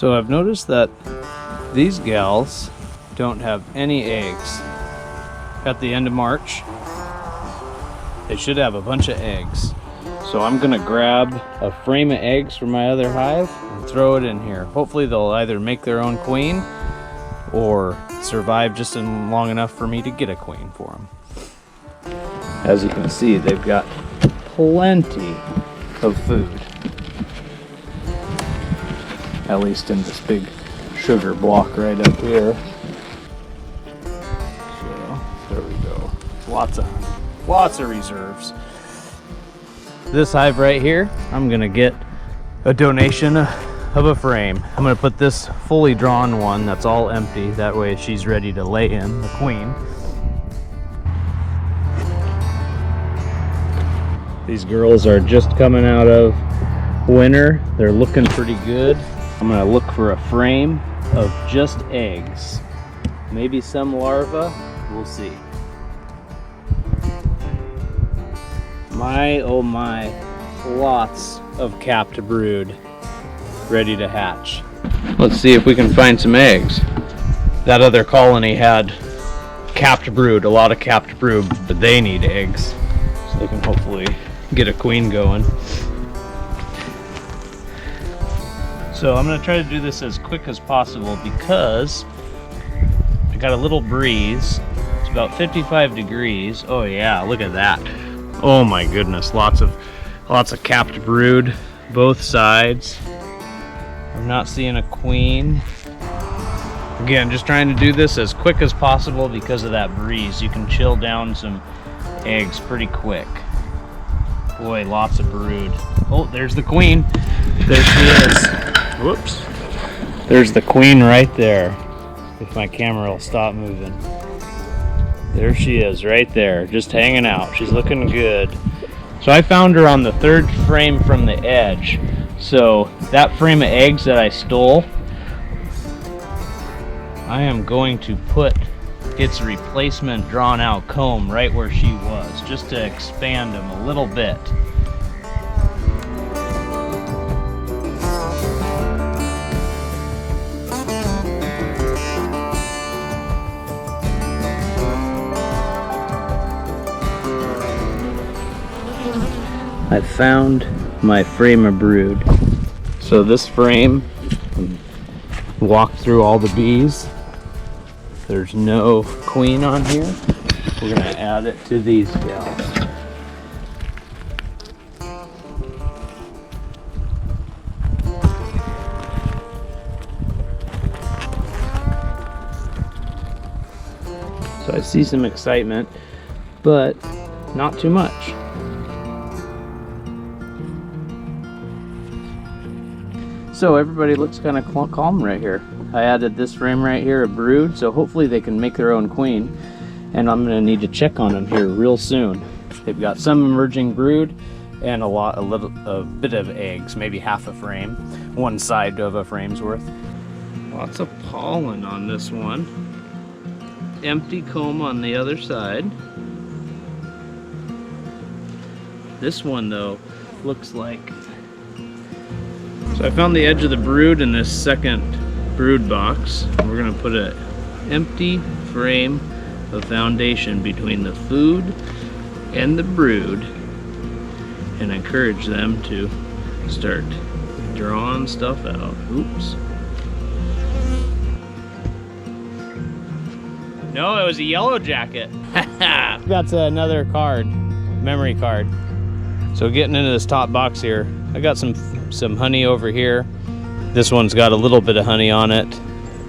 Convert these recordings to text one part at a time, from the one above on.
So I've noticed that these gals don't have any eggs. At the end of March, they should have a bunch of eggs. So I'm gonna grab a frame of eggs from my other hive and throw it in here. Hopefully they'll either make their own queen or survive just long enough for me to get a queen for them. As you can see, they've got plenty of food. At least in this big sugar block right up here. So, there we go. Lots of reserves. This hive right here, I'm gonna get a donation of a frame. I'm gonna put this fully drawn one that's all empty. That way she's ready to lay in, the queen. These girls are just coming out of winter. They're looking pretty good. I'm gonna look for a frame of just eggs. Maybe some larvae, we'll see. My, oh my, lots of capped brood ready to hatch. Let's see if we can find some eggs. That other colony had capped brood, a lot of capped brood, but they need eggs. So they can hopefully get a queen going. So I'm gonna try to do this as quick as possible because I got a little breeze. It's about 55 degrees. Oh yeah, look at that. Oh my goodness, lots of capped brood, both sides. I'm not seeing a queen. Again, just trying to do this as quick as possible because of that breeze. You can chill down some eggs pretty quick. Boy, lots of brood. Oh, there's the queen. There she is. Whoops. There's the queen right there. If my camera will stop moving. There she is right there, just hanging out. She's looking good. So I found her on the third frame from the edge. So that frame of eggs that I stole, I am going to put its replacement drawn out comb right where she was, just to expand them a little bit. I found my frame of brood. So this frame, walked through all the bees. There's no queen on here. We're gonna add it to these gals. So I see some excitement, but not too much. So everybody looks kind of calm right here. I added this frame right here, a brood, so hopefully they can make their own queen. And I'm gonna need to check on them here real soon. They've got some emerging brood and a bit of eggs, maybe half a frame, one side of a frame's worth. Lots of pollen on this one. Empty comb on the other side. This one though looks like. So I found the edge of the brood in this second brood box. We're gonna put an empty frame of foundation between the food and the brood and encourage them to start drawing stuff out. Oops. No, it was a yellow jacket. That's another card, memory card. So getting into this top box here, I got some honey over here. This one's got a little bit of honey on it,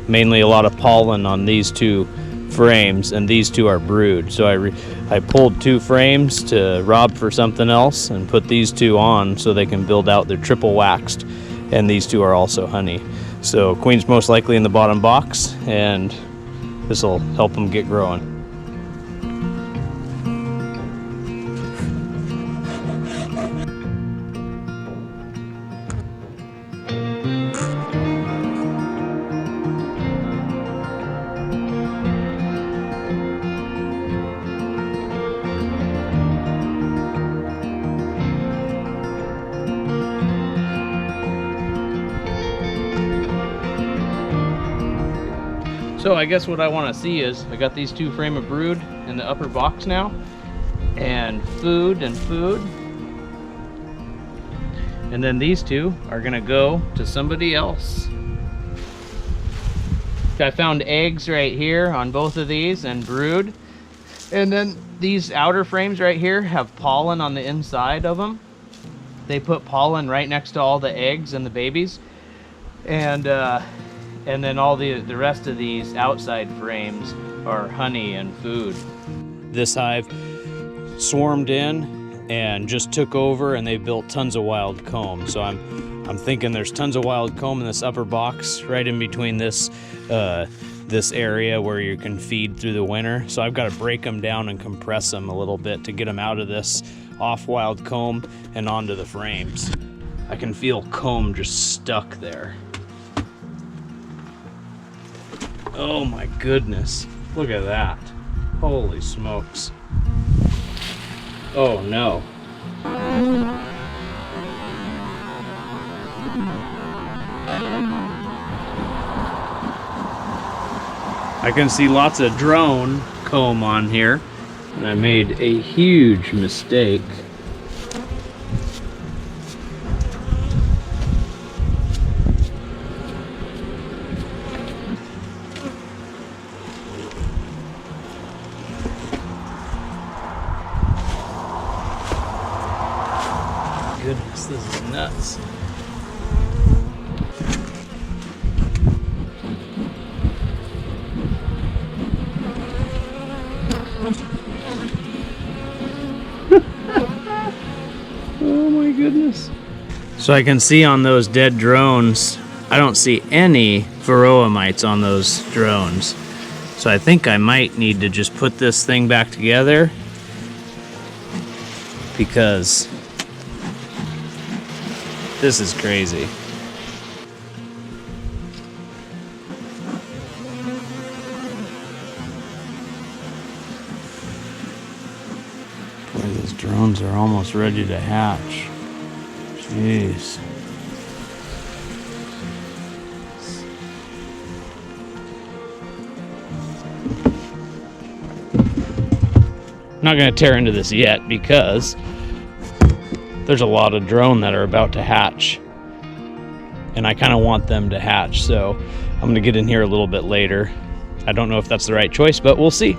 mainly a lot of pollen on these two frames, and these two are brood. So I pulled two frames to rob for something else and put these two on so they can build out their triple waxed, and these two are also honey. So queen's most likely in the bottom box, and this will help them get growing. So I guess what I want to see is, I got these 2 frame of brood in the upper box now, and food and food. And then these 2 are gonna go to somebody else. I found eggs right here on both of these and brood. And then these outer frames right here have pollen on the inside of them. They put pollen right next to all the eggs and the babies. And then all the rest of these outside frames are honey and food. This hive swarmed in and just took over, and they built tons of wild comb. So I'm thinking there's tons of wild comb in this upper box right in between this area where you can feed through the winter. So I've got to break them down and compress them a little bit to get them out of this off wild comb and onto the frames. I can feel comb just stuck there. Oh my goodness, look at that. Holy smokes. Oh no. I can see lots of drone comb on here, and I made a huge mistake. Goodness, this is nuts. Oh my goodness. So I can see on those dead drones, I don't see any varroa mites on those drones. So I think I might need to just put this thing back together, because this is crazy. Boy, those drones are almost ready to hatch. Jeez. I'm not going to tear into this yet because there's a lot of drone that are about to hatch, and I kind of want them to hatch, so I'm going to get in here a little bit later. I don't know if that's the right choice, but we'll see.